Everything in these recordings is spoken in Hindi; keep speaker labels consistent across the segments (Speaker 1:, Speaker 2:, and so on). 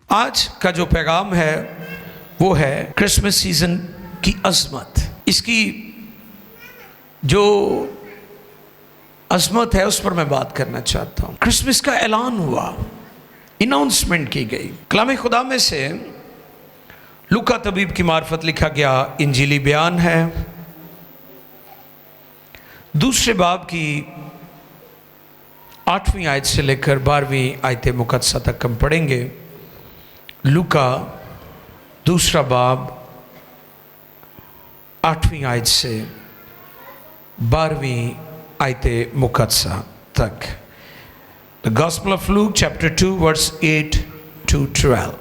Speaker 1: आज का जो पैगाम है वो है क्रिसमस सीजन की अजमत। इसकी जो अजमत है उस पर मैं बात करना चाहता हूँ। क्रिसमस का ऐलान हुआ, अनाउंसमेंट की गई। कलाम खुदा में से लूका तबीब की मार्फत लिखा गया इंजीली बयान है, दूसरे बाब की 8वीं आयत से लेकर 12वीं आयत मुकद्दसा तक हम पढ़ेंगे। लूका दूसरा बाब 8वीं आयत से 12वीं आयत मुकद्दसा तक। The gospel of Luke chapter 2 verse 8 to 12।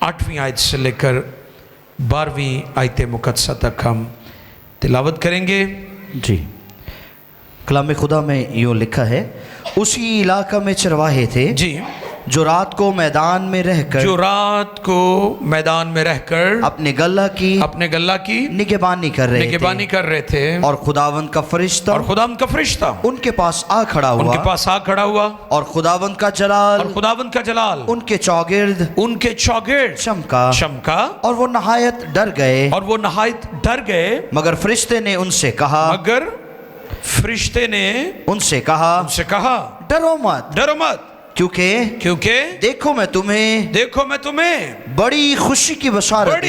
Speaker 1: 8वीं आयत से लेकर 12वीं आयत मुकद्दसा तक हम तिलावत करेंगे।
Speaker 2: जी, कलाम खुदा में यूँ लिखा है, उसी इलाका में चरवाहे थे
Speaker 1: जी,
Speaker 2: जो रात को मैदान में रहकर अपने गल्ला की निगहबानी कर रहे थे और खुदावंद का फरिश्ता उनके पास आ खड़ा हुआ और खुदावंद का जलाल उनके चौगिर्द चमका और वो नहायत डर गए। मगर फरिश्ते ने उनसे कहा डरो मत, क्योंकि देखो मैं तुम्हें बड़ी खुशी की बशारत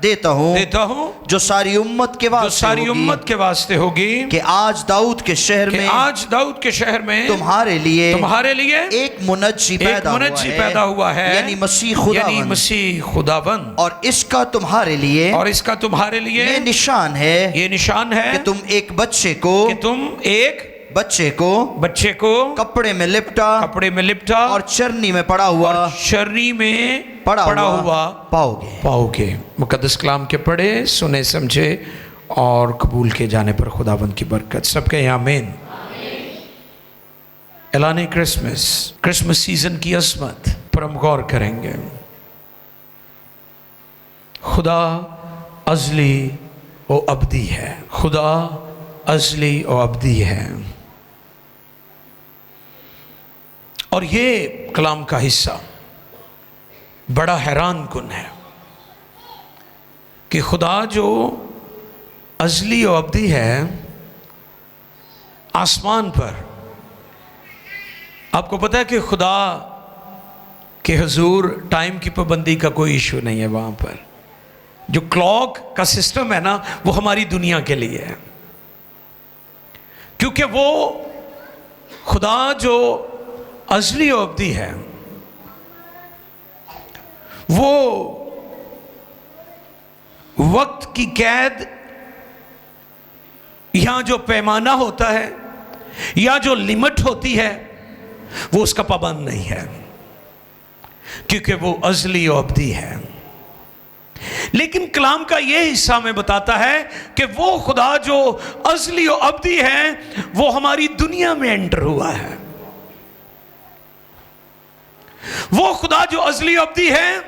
Speaker 2: देता हूँ जो सारी उम्मत के वास्ते होगी कि आज दाऊद के शहर में तुम्हारे लिए एक मुनज्जी पैदा हुआ है, यानी मसीह खुदावंद। और इसका तुम्हारे लिए ये निशान है कि तुम एक बच्चे को कपड़े में लिपटा और चरनी में पड़ा हुआ
Speaker 1: पाओगे। मुकद्दस कलाम के पढ़े, सुने, समझे और कबूल के जाने पर खुदावंद की बरकत सबके आमीन। ऐलान क्रिसमस सीजन की अज़मत पर हम गौर करेंगे। खुदा अज़ली व अब्दी है, खुदा अज़ली व अब्दी है। और ये कलाम का हिस्सा बड़ा हैरान कुन है कि खुदा जो अज़ली व अब्दी है, आसमान पर, आपको पता है कि खुदा के हुजूर टाइम की पाबंदी का कोई इशू नहीं है। वहाँ पर जो क्लॉक का सिस्टम है ना, वो हमारी दुनिया के लिए है, क्योंकि वो खुदा जो अज़ली अब्दी है, वो वक्त की कैद या जो पैमाना होता है या जो लिमिट होती है, वो उसका पाबंद नहीं है, क्योंकि वो अज़ली अब्दी है। लेकिन कलाम का ये हिस्सा में बताता है कि वो खुदा जो अज़ली और अब्दी है, वो हमारी दुनिया में एंटर हुआ है। वो खुदा जो अज़ली अब्दी है,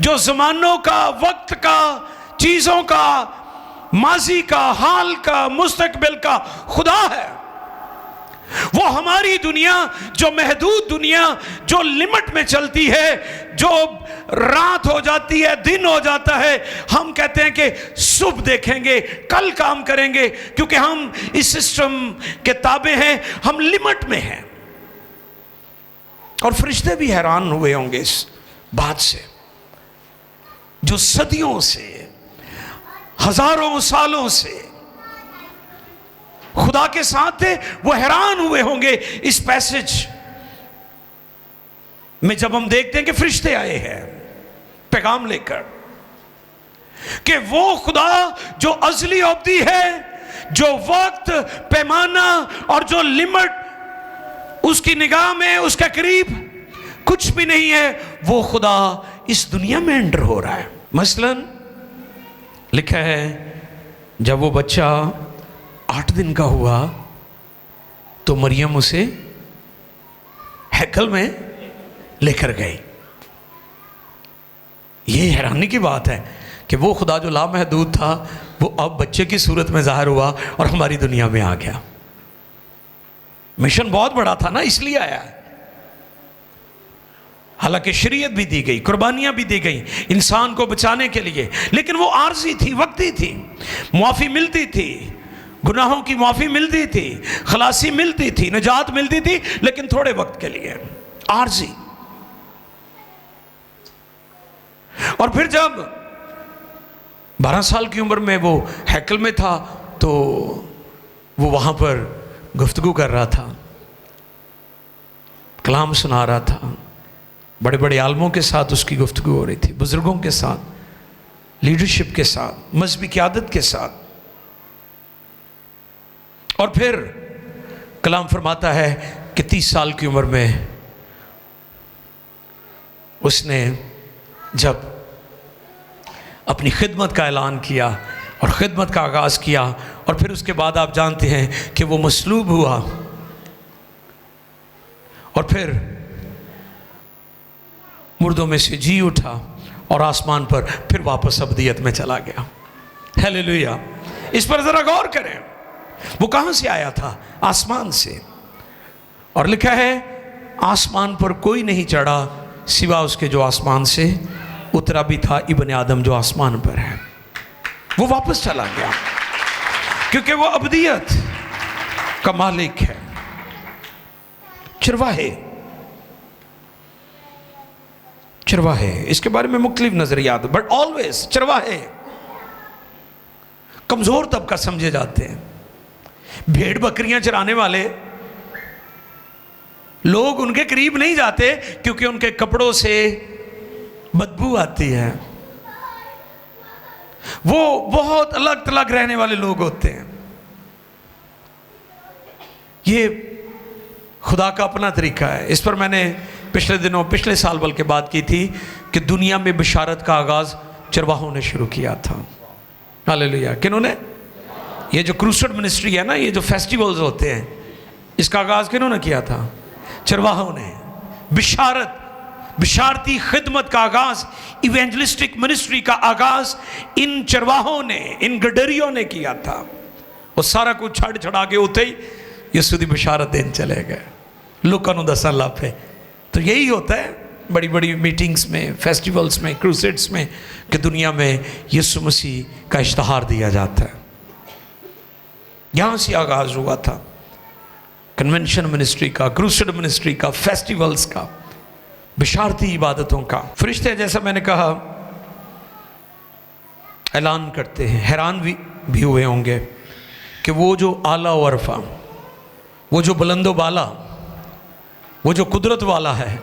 Speaker 1: जो ज़मानों का, वक्त का, चीज़ों का, माजी का, हाल का, मुस्तकबिल का खुदा है। वो हमारी दुनिया, जो महदूद दुनिया, जो लिमिट में चलती है, जो रात हो जाती है, दिन हो जाता है, हम कहते हैं कि सुबह देखेंगे, कल काम करेंगे, क्योंकि हम इस सिस्टम के ताबे हैं, हम लिमिट में हैं। और फरिश्ते भी हैरान हुए होंगे इस बात से, जो सदियों से, हजारों सालों से खुदा के साथ थे। वो हैरान हुए होंगे इस पैसेज में जब हम देखते हैं कि फरिश्ते आए हैं पैगाम लेकर, कि वो खुदा जो अज़ली अब्दी है, जो वक्त, पैमाना और जो लिमिट उसकी निगाह में, उसके करीब कुछ भी नहीं है, वो खुदा इस दुनिया में एंटर हो रहा है। मसलन लिखा है, जब वो बच्चा 8 दिन का हुआ तो मरियम उसे हैकल में लेकर गई। ये हैरानी की बात है कि वो खुदा जो लामहदूद था, वो अब बच्चे की सूरत में ज़ाहिर हुआ और हमारी दुनिया में आ गया। मिशन बहुत बड़ा था ना, इसलिए आया है। हालांकि शरीयत भी दी गई, कुर्बानियां भी दी गई इंसान को बचाने के लिए, लेकिन वो आर्जी थी, वक्ती थी। मुआफ़ी मिलती थी, गुनाहों की माफ़ी मिलती थी, खलासी मिलती थी, निजात मिलती थी, लेकिन थोड़े वक्त के लिए, आर्जी। और फिर जब 12 साल की उम्र में वो हैकल में था, तो वो वहाँ पर गुफ्तगू कर रहा था, कलाम सुना रहा था, बड़े बड़े आलमों के साथ उसकी गुफ्तगू हो रही थी, बुज़ुर्गों के साथ, लीडरशिप के साथ, मजहबी क़यादत के साथ। और फिर कलाम फरमाता है कि 30 साल की उम्र में उसने जब अपनी खिदमत का ऐलान किया और ख़िदमत का आगाज़ किया, और फिर उसके बाद आप जानते हैं कि वो मसलूब हुआ, और फिर मुर्दों में से जी उठा और आसमान पर फिर वापस अब्दियत में चला गया। हालेलुया। इस पर ज़रा गौर करें, वो कहाँ से आया था? आसमान से। और लिखा है आसमान पर कोई नहीं चढ़ा सिवा उसके जो आसमान से उतरा भी था, इब्ने आदम जो आसमान पर है। वो वापस चला गया क्योंकि वो अब्दियत का मालिक है। चरवाहे, चरवाहे, इसके बारे में मुख्तलिफ नजरियात, बट ऑलवेज चरवाहे कमजोर तबका समझे जाते हैं। भेड़ बकरियां चराने वाले लोग उनके करीब नहीं जाते क्योंकि उनके कपड़ों से बदबू आती है। वो बहुत अलग थलग रहने वाले लोग होते हैं। ये खुदा का अपना तरीका है। इस पर मैंने पिछले साल बल्कि बात की थी कि दुनिया में बिशारत का आगाज़ चरवाहों ने शुरू किया था। हालेलुया। किन्होंने? ये जो क्रूसेड मिनिस्ट्री है ना, ये जो फेस्टिवल्स होते हैं, इसका आगाज़ किन्होंने किया था? चरवाहों ने। बिशारती खिदमत का आगाज़, इवेंजलिस्टिक मिनिस्ट्री का आगाज़ इन चरवाहों ने, इन गडरियों ने किया था। वो सारा कुछ छड़ छड़ा के उठे ही यीशु दी बिशारत देन चले गए। लोगों को दसन ला पे। तो यही होता है बड़ी बड़ी मीटिंग्स में, फेस्टिवल्स में, क्रूसेड्स में, कि दुनिया में यीशु मसीह का इश्तहार दिया जाता है। यहाँ से आगाज़ हुआ था कन्वेंशन मिनिस्ट्री का, क्रूसेड मिनिस्ट्री का, फेस्टिवल्स का, बिशारती इबादतों का। फरिश्ते, जैसा मैंने कहा, ऐलान करते हैं। हैरान भी हुए होंगे कि वो जो आला व अरफा, वो जो बुलंदो बाला, वो जो कुदरत वाला है,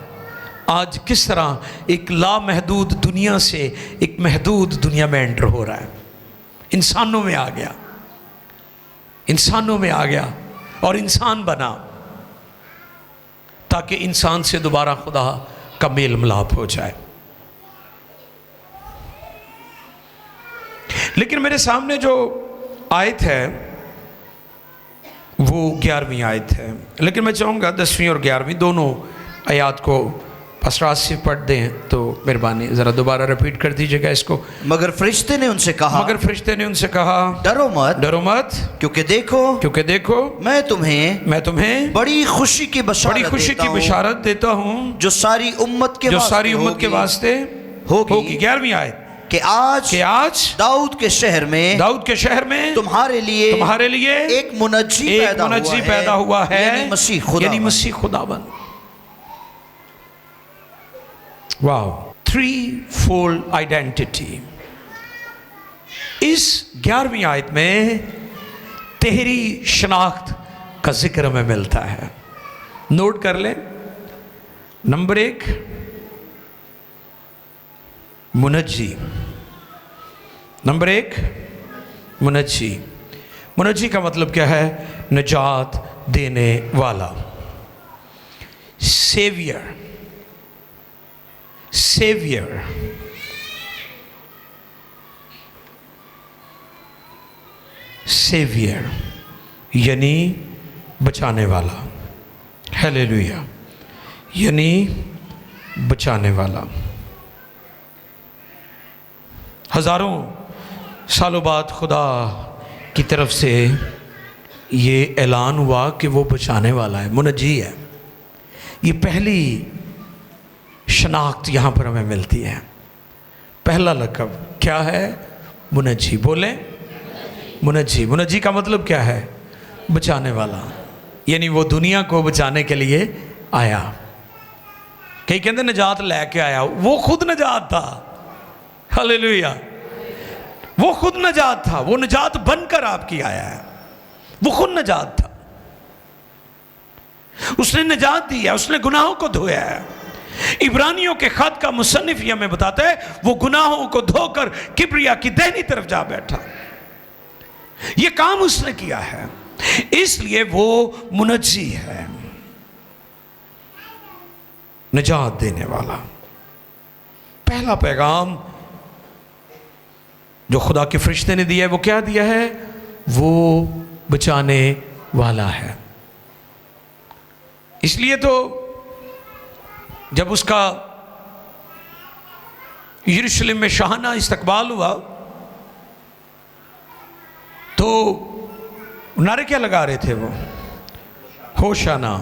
Speaker 1: आज किस तरह एक लामहदूद दुनिया से एक महदूद दुनिया में एंटर हो रहा है। इंसानों में आ गया, इंसानों में आ गया और इंसान बना ताकि इंसान से दोबारा खुदा का मेल मिलाप हो जाए। लेकिन मेरे सामने जो आयत है वो 11वीं आयत है, लेकिन मैं चाहूँगा 10वीं और 11वीं दोनों आयत को पसरात से पढ़ दें तो मेहरबानी ज़रा दोबारा रिपीट कर दीजिएगा इसको।
Speaker 2: मगर फरिश्ते ने उनसे कहा, डरो मत, क्योंकि देखो मैं तुम्हें बड़ी खुशी की
Speaker 1: बशारत देता हूँ जो सारी उम्मत के वास्ते होगी। 11वीं आयत
Speaker 2: कि आज दाऊद के शहर में तुम्हारे लिए एक मुनज्जी
Speaker 1: पैदा हुआ है,
Speaker 2: यानी
Speaker 1: मसीह खुदावन। Wow, 3-fold identity. इस 11वीं आयत में तेहरी शनाख्त का जिक्र हमें मिलता है। नोट कर लें। नंबर 1, मुनज्जी। नंबर 1, मुनज्जी। मुनज्जी का मतलब क्या है? निजात देने वाला, सेवियर। यानी बचाने वाला। हालेलुया। यानी बचाने वाला। हज़ारों सालों बाद खुदा की तरफ से ये ऐलान हुआ कि वो बचाने वाला है, मुनज्जी है। ये पहली शनाख्त यहां पर हमें मिलती है। पहला लक़ब क्या है? मुनज्जी। बोले मुनज्जी। मुनज्जी का मतलब क्या है? बचाने वाला। यानी वो दुनिया को बचाने के लिए आया। कई कहते निजात लैके आया, वो खुद निजात था। हालेलुया। वो खुद निजात था, वो निजात बनकर आपकी आया है। वो खुद निजात था, उसने निजात दी है, उसने गुनाहों को धोया है। इब्रानियों के खत का मुसन्निफ ये हमें बताता है वो गुनाहों को धोकर किब्रिया की दाहिनी तरफ जा बैठा। ये काम उसने किया है, इसलिए वो मुनज्जी है, निजात देने वाला। पहला पैगाम जो खुदा के फरिश्ते ने दिया है वो क्या दिया है? वो बचाने वाला है। इसलिए तो जब उसका यरूशलेम में शाहाना इस्तकबाल हुआ तो नारे क्या लगा रहे थे वो? होशाना।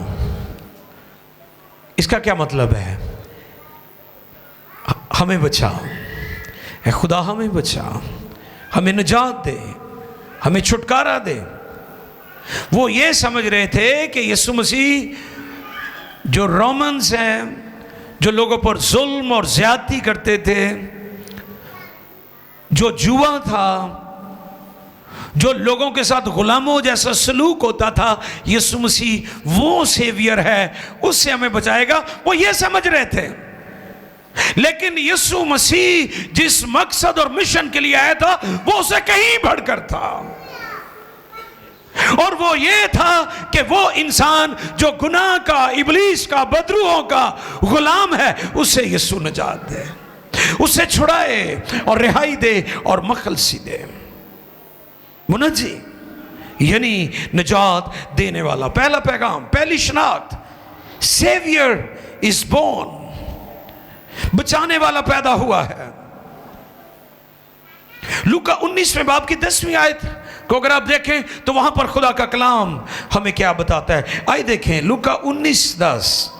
Speaker 1: इसका क्या मतलब है? हमें बचा, ऐ खुदा हमें बचा, हमें निजात दे, हमें छुटकारा दे। वो ये समझ रहे थे कि यीशु मसीह जो रोमन्स हैं, जो लोगों पर जुल्म और ज्यादती करते थे, जो जुआ था, जो लोगों के साथ गुलामों जैसा सलूक होता था, यीशु मसीह वो सेवियर है, उससे हमें बचाएगा। वो ये समझ रहे थे। लेकिन यीशु मसीह जिस मकसद और मिशन के लिए आया था वो उसे कहीं बढ़कर था, और वो ये था कि वो इंसान जो गुनाह का, इब्लीस का, बदरूहों का गुलाम है, उसे यीशु निजात दे, उसे छुड़ाए और रिहाई दे और मखलसी दे। मुनज्जी यानी निजात देने वाला। पहला पैगाम, पहली शनाख्त, सेवियर इज बोर्न, बचाने वाला पैदा हुआ है। लूका 19वें बाब की 10वीं आयत को अगर आप देखें तो वहां पर खुदा का कलाम हमें क्या बताता है। आइए देखें लूका 19:10।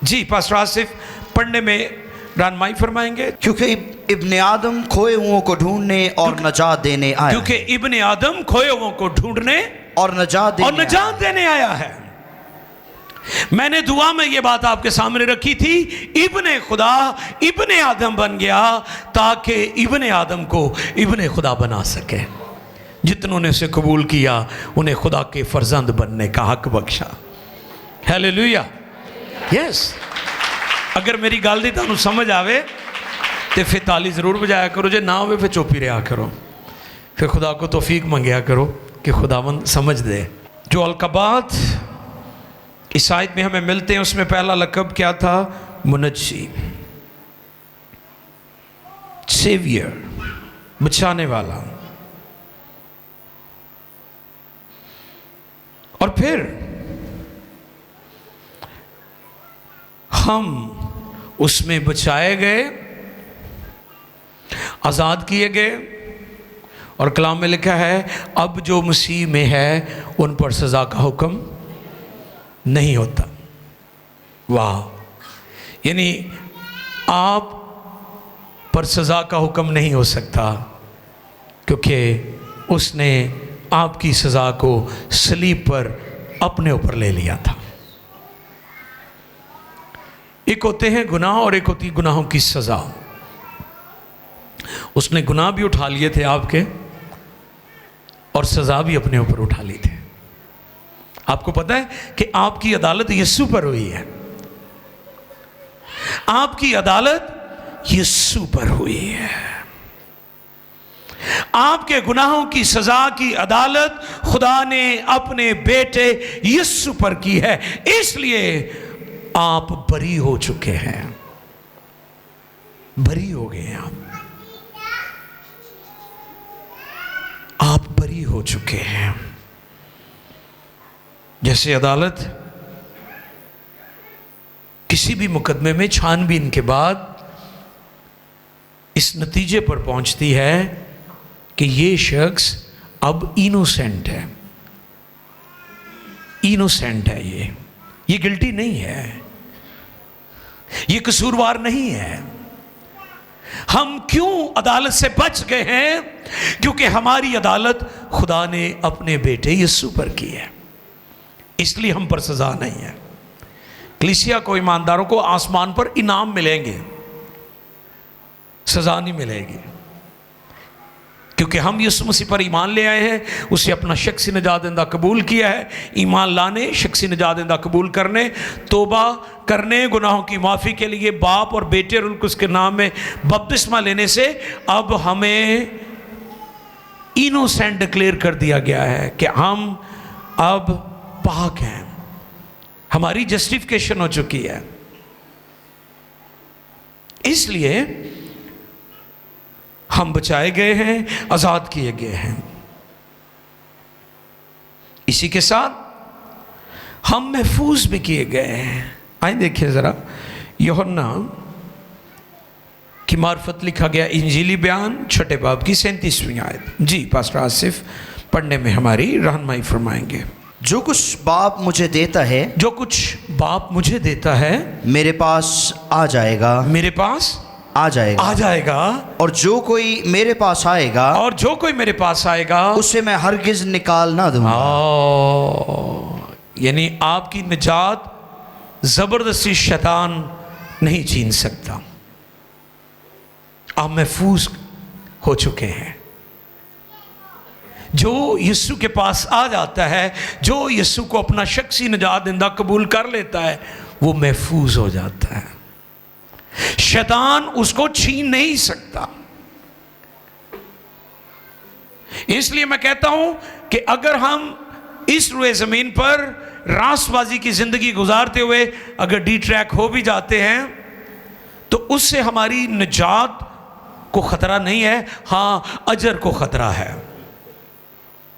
Speaker 1: जी पास्टर आसिफ पढ़ने में रानमाई फरमाएंगे।
Speaker 2: क्योंकि इब्ने आदम खोए हुओं को ढूंढने और नजात देने आया।
Speaker 1: क्योंकि इब्ने आदम खोए हुओं को ढूंढने
Speaker 2: और नजात
Speaker 1: देने आया है। मैंने दुआ में ये बात आपके सामने रखी थी, इब्ने खुदा इब्ने आदम बन गया ताकि इब्ने आदम को इब्ने खुदा बना सके। जितनों ने उसे कबूल किया उन्हें खुदा के फर्जंद बनने का हक बख्शा। हालेलुया। यस। अगर मेरी गल दी तुहानू समझ आवे तो फिर ताली ज़रूर बजाया करो, जे ना हो फिर चुप ही रहा करो, फिर खुदा को तौफीक मंगया करो कि खुदावंद समझ दे। जो अलकबात इस आयत में हमें मिलते हैं उसमें पहला लक़ब क्या था? मुनज्जी, सेवियर, बचाने वाला। और फिर हम उसमें बचाए गए, आज़ाद किए गए, और कलाम में लिखा है अब जो मसीह में है उन पर सज़ा का हुक्म नहीं होता। वाह। यानी आप पर सज़ा का हुक्म नहीं हो सकता क्योंकि उसने आपकी सज़ा को सलीब पर अपने ऊपर ले लिया था। एक होते हैं गुनाह और एक होती गुनाहों की सज़ा। उसने गुनाह भी उठा लिए थे आपके और सज़ा भी अपने ऊपर उठा ली थी। आपको पता है कि आपकी अदालत यीशु पर हुई है, आपकी अदालत यीशु पर हुई है। आपके गुनाहों की सजा की अदालत खुदा ने अपने बेटे यीशु पर की है, इसलिए आप बरी हो चुके हैं, बरी हो गए हैं। आप बरी हो चुके हैं। जैसे अदालत किसी भी मुकदमे में छानबीन के बाद इस नतीजे पर पहुंचती है कि ये शख्स अब इनोसेंट है, इनोसेंट है, ये गिल्टी नहीं है, ये कसूरवार नहीं है। हम क्यों अदालत से बच गए हैं? क्योंकि हमारी अदालत खुदा ने अपने बेटे यीशु पर की है, इसलिए हम पर सजा नहीं है। कलीसिया को, ईमानदारों को आसमान पर इनाम मिलेंगे, सजा नहीं मिलेगी, क्योंकि हम यीशु मसीह पर ईमान ले आए हैं, उसे अपना शख्सी निजात देंदा कबूल किया है। ईमान लाने, शख्सी निजात देंदा कबूल करने, तौबा करने, गुनाहों की माफ़ी के लिए बाप और बेटे और उसके नाम में बपतिस्मा लेने से अब हमें इनोसेंट डिक्लेयर कर दिया गया है कि हम अब पाक हैं, हमारी जस्टिफिकेशन हो चुकी है। इसलिए हम बचाए गए हैं, आज़ाद किए गए हैं। इसी के साथ हम महफूज भी किए गए हैं। आइए देखिए ज़रा, यूहन्ना की मार्फत लिखा गया इंजीली बयान, छठे बाब की 37वीं आयत। जी पास्टर आसिफ पढ़ने में हमारी रहनुमाई फरमाएंगे।
Speaker 2: जो कुछ बाप मुझे देता है,
Speaker 1: जो कुछ बाप मुझे देता है
Speaker 2: मेरे पास आ जाएगा,
Speaker 1: मेरे पास
Speaker 2: आ जाएगा,
Speaker 1: आ जाएगा।
Speaker 2: और जो कोई मेरे पास आएगा,
Speaker 1: और जो कोई मेरे पास आएगा,
Speaker 2: उसे मैं हरगिज निकाल ना दूंगा।
Speaker 1: यानी आपकी निजात जबरदस्ती शैतान नहीं छीन सकता। आप महफूज हो चुके हैं। जो यीशु के पास आ जाता है, जो यीशु को अपना शख्सी निजात देंदा कबूल कर लेता है, वो महफूज हो जाता है। शैतान उसको छीन नहीं सकता। इसलिए मैं कहता हूं कि अगर हम इस रुए जमीन पर रासबाजी की जिंदगी गुजारते हुए अगर डी ट्रैक हो भी जाते हैं, तो उससे हमारी निजात को खतरा नहीं है, हां अजर को खतरा है।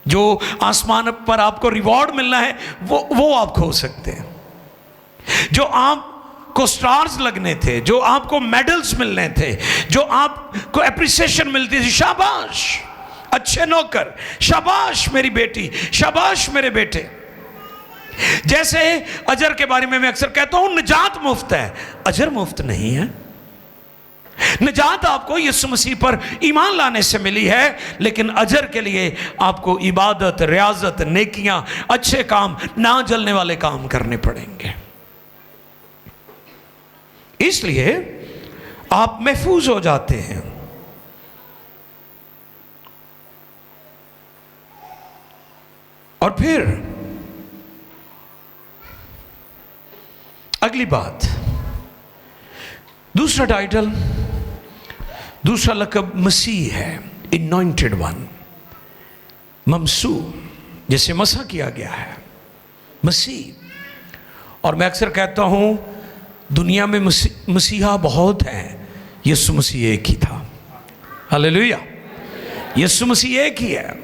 Speaker 1: जो आसमान पर आपको रिवॉर्ड मिलना है वो आप खो सकते हैं। जो आपको स्टार्स लगने थे, जो आपको मेडल्स मिलने थे, जो आपको एप्रिसिएशन मिलती थी, शाबाश अच्छे नौकर, शाबाश मेरी बेटी, शाबाश मेरे बेटे। जैसे अजर के बारे में मैं अक्सर कहता हूं निजात मुफ्त है, अजर मुफ्त नहीं है। निजात आपको यीशु मसीह पर ईमान लाने से मिली है, लेकिन अजर के लिए आपको इबादत, रियाजत, नेकियां, अच्छे काम, ना जलने वाले काम करने पड़ेंगे। इसलिए आप महफूज हो जाते हैं। और फिर अगली बात, दूसरा टाइटल, दूसरा लक़ब मसीह है, इनॉइंटेड वन, ममसू, जैसे मसा किया गया है, मसीह। और मैं अक्सर कहता हूं दुनिया में मसीहा बहुत हैं, यीशु मसीह एक ही था। हालेलुया, यीशु मसीह एक ही है।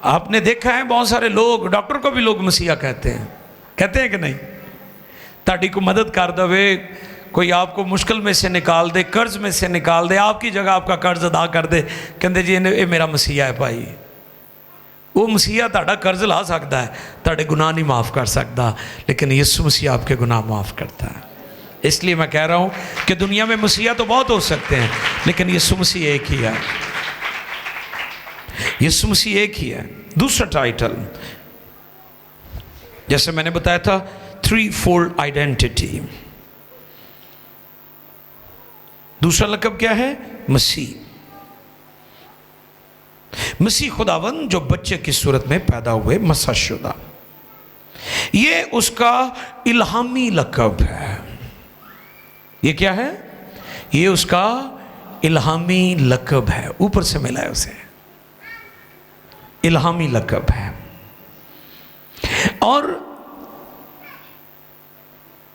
Speaker 1: आपने देखा है बहुत सारे लोग, डॉक्टर को भी लोग मसीहा कहते हैं कि नहीं? ताड़ी को मदद कर दे, कोई आपको मुश्किल में से निकाल दे, कर्ज में से निकाल दे, आपकी जगह आपका कर्ज अदा कर दे, कहते जी ये मेरा मसीहा है भाई। वो मसीहा ताड़ा कर्ज ला सकता है, ताड़े गुनाह नहीं माफ़ कर सकता, लेकिन यीशु मसीह आपके गुनाह माफ़ करता है। इसलिए मैं कह रहा हूँ कि दुनिया में मसीहा तो बहुत हो सकते हैं, लेकिन यीशु मसीह एक ही है, यीशु मसीह एक ही है। दूसरा टाइटल, जैसे मैंने बताया था, थ्री फोल्ड आइडेंटिटी। दूसरा लक़ब क्या है? मसीह। मसीह खुदावन जो बच्चे की सूरत में पैदा हुए, मसाशुदा, ये उसका इल्हामी लक़ब है। ये क्या है? ये उसका इल्हामी लक़ब है, ऊपर से मिला है उसे, इल्हामी लक़ब है। और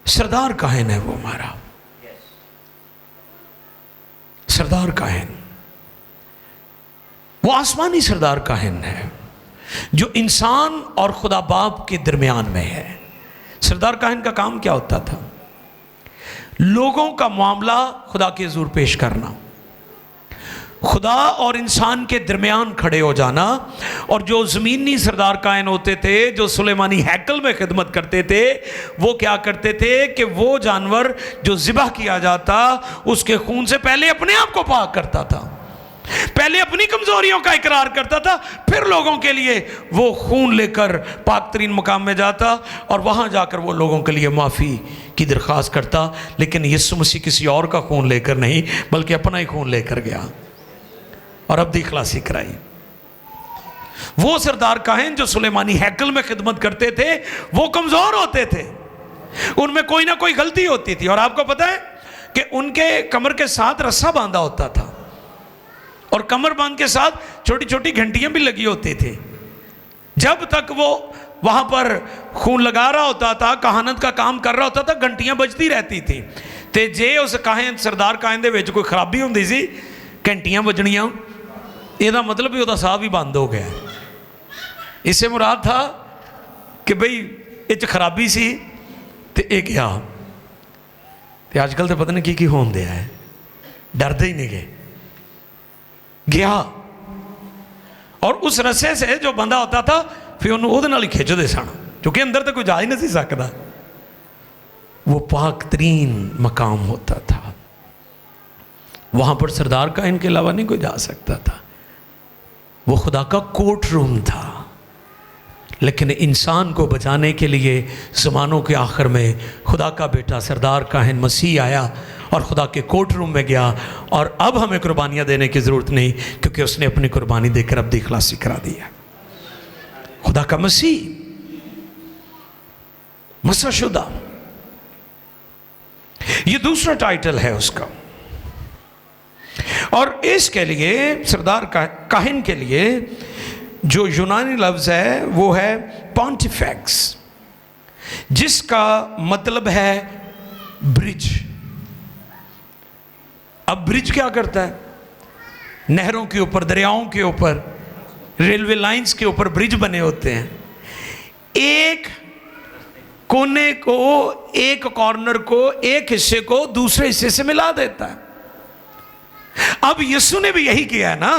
Speaker 1: सरदार काहिन है वो हमारा, सरदार काहिन, वो आसमानी सरदार काहिन है जो इंसान और खुदा बाप के दरमियान में है। सरदार काहिन का काम क्या होता था? लोगों का मामला खुदा के हुजूर पेश करना, खुदा और इंसान के दरमियान खड़े हो जाना। और जो ज़मीनी सरदार कायन होते थे, जो सुलेमानी हैकल में खिदमत करते थे, वो क्या करते थे कि वो जानवर जो ज़िबह किया जाता उसके खून से पहले अपने आप को पाक करता था, पहले अपनी कमज़ोरियों का इकरार करता था, फिर लोगों के लिए वो खून लेकर पाक तरीन मुकाम में जाता और वहाँ जाकर वो लोगों के लिए माफ़ी की दरख्वास्त करता। लेकिन यीशु मसीह किसी और का खून लेकर नहीं, बल्कि अपना ही खून लेकर गया और अब्दी खलासी कराई। वो सरदार काहिन जो सुलेमानी हैकल में खिदमत करते थे, वो कमज़ोर होते थे, उनमें कोई ना कोई गलती होती थी। और आपको पता है कि उनके कमर के साथ रस्सा बांधा होता था और कमर बांध के साथ छोटी छोटी घंटियां भी लगी होती थी। जब तक वो वहां पर खून लगा रहा होता था, कहानत का काम कर रहा होता था, घंटियां बजती रहती थी। ते जे उस काहिन सरदार काहिन दे विच कोई खराबी होंदी सी, घंटियां बजनियां, ਇਹਦਾ मतलब भी ਉਹਦਾ ਸਾਹ भी बंद हो गया। इससे मुराद था कि बई ਇਹ 'ਚ खराबी सी ते ਇਹ गया। ते अजकल तो पता नहीं की होन दिया है, डरते ही नहीं गए, गया। और उस रस्से से जो बंदा होता था फिर उन्होंने ਉਹਦੇ ਨਾਲ ही खिंचते सन, क्योंकि अंदर तो कोई जा ही नहीं सकता। वो पाक तरीन मकाम होता था, वहाँ पर सरदार का इनके अलावा नहीं कोई जा सकता था। वो खुदा का कोर्ट रूम था। लेकिन इंसान को बचाने के लिए ज़मानों के आखिर में खुदा का बेटा सरदार काहिन मसीह आया और खुदा के कोर्ट रूम में गया। और अब हमें कुर्बानियाँ देने की ज़रूरत नहीं, क्योंकि उसने अपनी कुर्बानी देकर अब्दी खलासी करा दिया। खुदा का मसीह मसाशुदा, ये दूसरा टाइटल है उसका। और इसके लिए सरदार काहिन के लिए जो यूनानी लफ्ज़ है वो है पॉन्टिफेक्स, जिसका मतलब है ब्रिज। अब ब्रिज क्या करता है? नहरों के ऊपर, दरियाओं के ऊपर, रेलवे लाइंस के ऊपर ब्रिज बने होते हैं। एक कोने को, एक कॉर्नर को, एक हिस्से को दूसरे हिस्से से मिला देता है। अब यीशु ने भी यही किया है ना,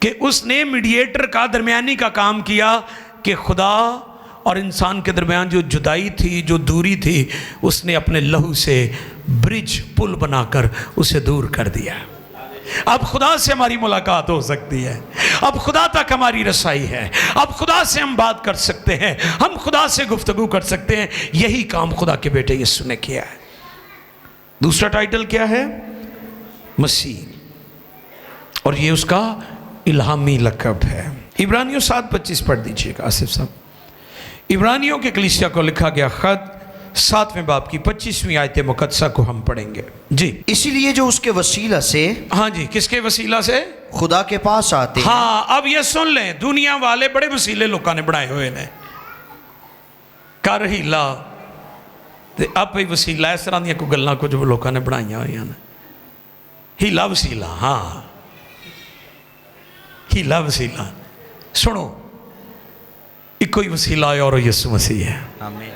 Speaker 1: कि उसने मीडिएटर का, दरमियानी का काम किया कि खुदा और इंसान के दरमियान जो जुदाई थी, जो दूरी थी, उसने अपने लहू से ब्रिज, पुल बनाकर उसे दूर कर दिया। अब खुदा से हमारी मुलाकात हो सकती है, अब खुदा तक हमारी रसाई है, अब खुदा से हम बात कर सकते हैं, हम खुदा से गुफ्तगू कर सकते हैं। यही काम खुदा के बेटे यीशु ने किया है। दूसरा टाइटल क्या है? मसीह। और ये उसका इल्हामी लक़ब है। इब्रानियों 7:25 पढ़ दीजिएगा आसिफ साहब। इब्रानियों के कलीसिया को लिखा गया ख़त 7वें बाब की 25वीं आयत मुक़द्दसा को हम पढ़ेंगे जी।
Speaker 2: इसीलिए जो उसके वसीला से,
Speaker 1: हाँ जी, किसके वसीला से?
Speaker 2: खुदा के पास आते हैं।
Speaker 1: हाँ, अब ये सुन लें, दुनिया वाले बड़े वसीले लोगों ने बनाए हुए ने, कर हीला ते आप ही वसीला, इस तरह दी कोई गल्लां कुछ लोगों ने बनाई हुई ने। हीला वसीला, हाँ हीला वसीला। सुनो, इको ही वसीला है और यीशु मसीह है।
Speaker 2: आमीन।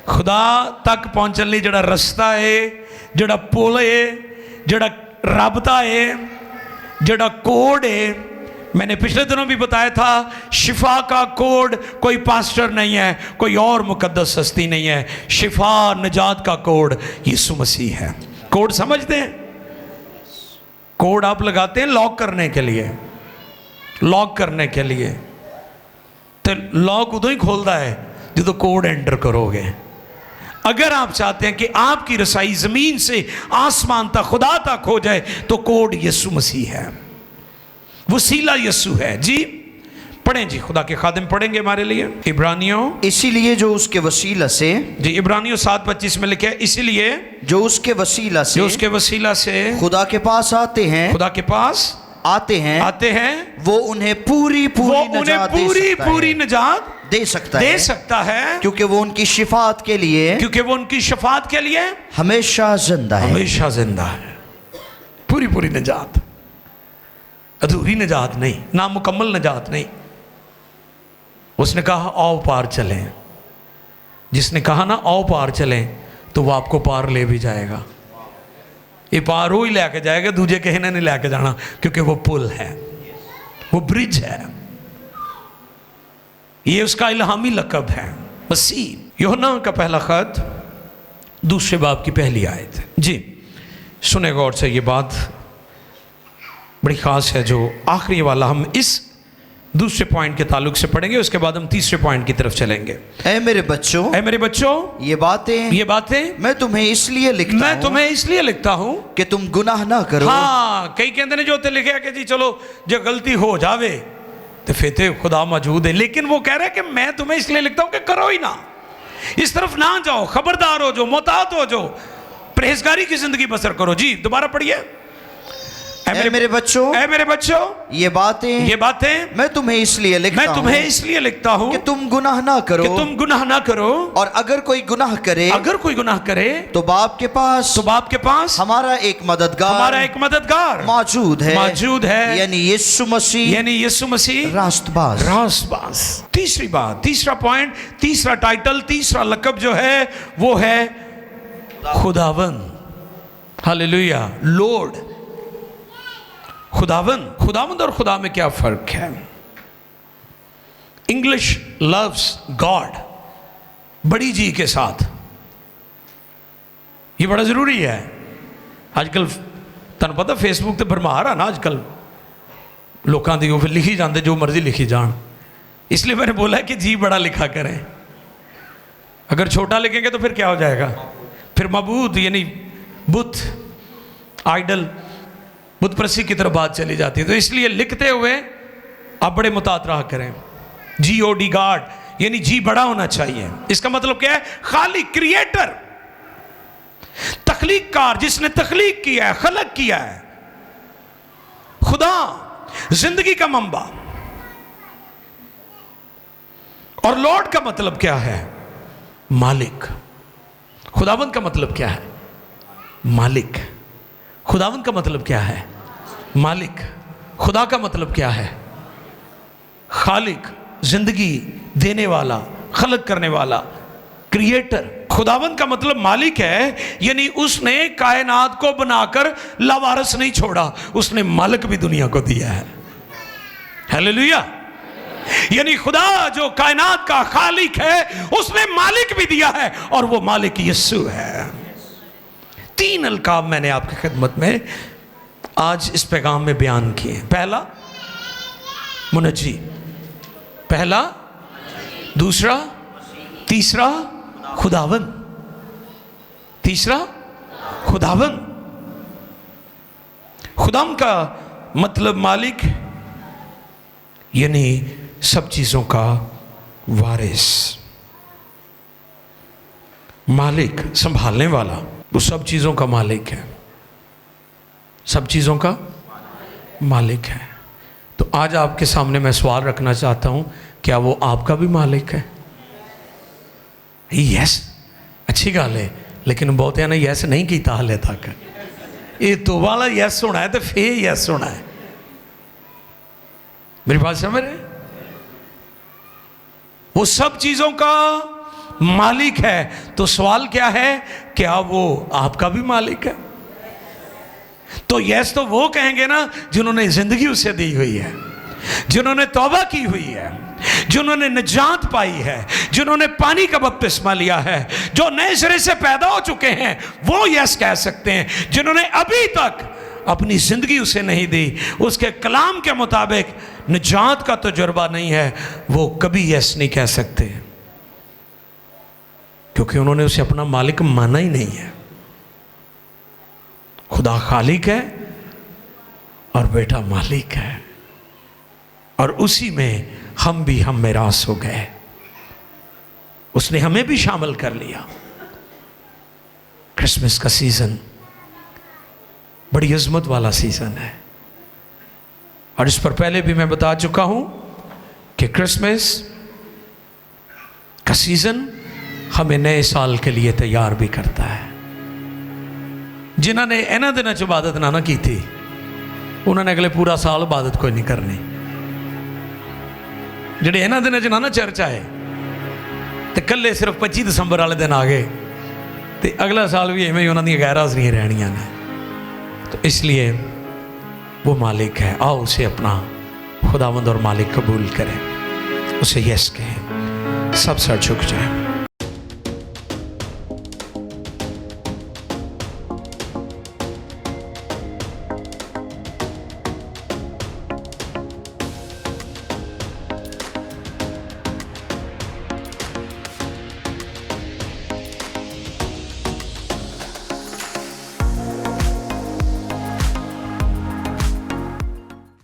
Speaker 1: खुदा तक पहुंचने लिए जड़ा रस्ता है, जड़ा पुल है, जड़ा राबता है, जड़ा कोड है। मैंने पिछले दिनों भी बताया था, शिफा का कोड कोई पास्टर नहीं है, कोई और मुकद्दस हस्ती नहीं है। शिफा, निजात का कोड यीशु मसीह है। कोड समझते हैं? कोड आप लगाते हैं लॉक करने के लिए, लॉक करने के लिए, तो लॉक उदों ही खोलता है जो कोड एंटर करोगे। अगर आप चाहते हैं कि आपकी रसाई ज़मीन से आसमान तक, खुदा तक हो जाए, तो कोड यीशु मसीह है, वसीला यीशु है। जी पढ़ें जी, खुदा के खादिम पढ़ेंगे हमारे लिए। इब्रानियों,
Speaker 2: इसीलिए जो उसके वसीला से,
Speaker 1: जी इब्रानियों 7:25 में लिखे, इसीलिए जो
Speaker 2: उसके वसीला से,
Speaker 1: जो उसके वसीला से
Speaker 2: खुदा के पास आते हैं,
Speaker 1: खुदा के पास
Speaker 2: आते हैं, वो उन्हें पूरी निजात दे सकता है, क्योंकि वो उनकी शिफात के लिए, हमेशा जिंदा है,
Speaker 1: हमेशा जिंदा है। पूरी निजात, अधूरी निजात नहीं, नामुकम्मल निजात नहीं। उसने कहा आओ पार चलें। जिसने कहा ना आओ पार चलें, तो वो आपको पार ले भी जाएगा। ये पार वो ही लैके जाएगा, दूजे किसी ने नहीं लैके जाना, क्योंकि वो पुल है, वो ब्रिज है, ये उसका इल्हामी लक़ब है मसीह। यूहन्ना का पहला खत 2 बाब की पहली आयत है। जी सुने गौर से, ये बात बड़ी ख़ास है जो आखिरी वाला हम इस दूसरे पॉइंट के ताल्लुक से पढ़ेंगे, उसके बाद हम तीसरे पॉइंट की तरफ चलेंगे।
Speaker 2: ऐ मेरे बच्चों, ये बातें मैं तुम्हें इसलिए लिखता हूँ कि तुम गुनाह ना करो।
Speaker 1: हाँ, कई कहते हैं जो ते लिखे कि जी चलो जो गलती हो जावे तो फिर तो खुदा मौजूद है, लेकिन वो कह रहे हैं कि मैं तुम्हें इसलिए लिखता हूँ कि करो ही ना, इस तरफ ना जाओ, खबरदार हो जो, मोहतात हो जो, परहेजगारी की जिंदगी बसर करो। जी दोबारा पढ़िए।
Speaker 2: ऐ मेरे बच्चों, ये बातें मैं तुम्हें इसलिए लिखता हूँ कि तुम गुनाह ना करो। और अगर कोई गुनाह करे तो बाप के पास हमारा एक मददगार मौजूद है, यानी यीशु मसीह रास्तबाज।
Speaker 1: तीसरा पॉइंट, तीसरा टाइटल, तीसरा लक़ब जो है वो है खुदावंद। Hallelujah, Lord. खुदावंद और खुदा में क्या फर्क है? इंग्लिश लव्स गॉड बड़ी जी के साथ, ये बड़ा जरूरी है। आजकल तुहानू पता फेसबुक ते भरमार है ना, आजकल लोगों की वो लिखी जाते जो मर्जी लिखी जान, इसलिए मैंने बोला है कि जी बड़ा लिखा करें। अगर छोटा लिखेंगे तो फिर क्या हो जाएगा? फिर मबूद यानी बुत, आइडल, बुत प्रसी की तरफ बात चली जाती है। तो इसलिए लिखते हुए आप बड़े मुतात रहा करें। GOD गॉड, यानी जी बड़ा होना चाहिए। इसका मतलब क्या है? खालिक, क्रिएटर, तख्लीककार, जिसने तख्लीक किया है, खलक किया है, खुदा, जिंदगी का मंबा। और लॉर्ड का मतलब क्या है? मालिक। खुदावंद का मतलब क्या है? मालिक। खुदावंद का मतलब क्या है? मालिक। खुदा का मतलब क्या है? खालिक, जिंदगी देने वाला, खलक करने वाला, क्रिएटर। खुदावंद का मतलब मालिक है, यानी उसने कायनात को बनाकर लावारस नहीं छोड़ा, उसने मालिक भी दुनिया को दिया है। हालेलुया। यानी खुदा जो कायनात का खालिक है, उसने मालिक भी दिया है, और वो मालिक यीशु है। 3 अलकाब मैंने आपकी खिदमत में आज इस पैगाम में बयान किए। पहला मुनज्जी, पहला, दूसरा, तीसरा खुदावंद, तीसरा खुदावंद। खुदाम का मतलब मालिक, यानी सब चीजों का वारिस, मालिक, संभालने वाला, वो सब चीज़ों का मालिक है, सब चीज़ों का मालिक है। तो आज आपके सामने मैं सवाल रखना चाहता हूँ, क्या वो आपका भी मालिक है? यस, अच्छी गल है, लेकिन बहुत ने यस नहीं किया हाले तक। ये तो वाला यस होना है तो फिर यस होना है। मेरी बात समझ रहे? वो सब चीज़ों का मालिक है। तो सवाल क्या है? क्या वो आपका भी मालिक है? तो यस तो वो कहेंगे ना जिन्होंने जिंदगी उसे दी हुई है, जिन्होंने तौबा की हुई है, जिन्होंने निजात पाई है, जिन्होंने पानी का बपतिस्मा लिया है, जो नए सिरे से पैदा हो चुके हैं, वो यस कह सकते हैं। जिन्होंने अभी तक अपनी जिंदगी उसे नहीं दी, उसके कलाम के मुताबिक निजात का तजुर्बा नहीं है, वो कभी यस नहीं कह सकते, क्योंकि उन्होंने उसे अपना मालिक माना ही नहीं है। खुदा खालिक है और बेटा मालिक है, और उसी में हम भी हम मेरास हो गए। उसने हमें भी शामिल कर लिया। क्रिसमस का सीजन बड़ी अजमत वाला सीजन है, और इस पर पहले भी मैं बता चुका हूं कि क्रिसमस का सीजन हमें नए साल के लिए तैयार भी करता है। जिन्होंने इन्होंने दिनों च इबादत ना की थी, उन्होंने अगले पूरा साल इबादत कोई नहीं करनी। जेडे इन्होंने दिनों च ना चर्च आए तो कल्ले सिर्फ 25 दिसंबर वाले दिन आ गए, तो अगला साल भी इवें ही उन्होंने गैर हाजरियां रहनियां ने। तो इसलिए वो मालिक है, आओ उसे अपना खुदावंद और मालिक कबूल करें, उसे यस कहें। सब सर झुक जाए।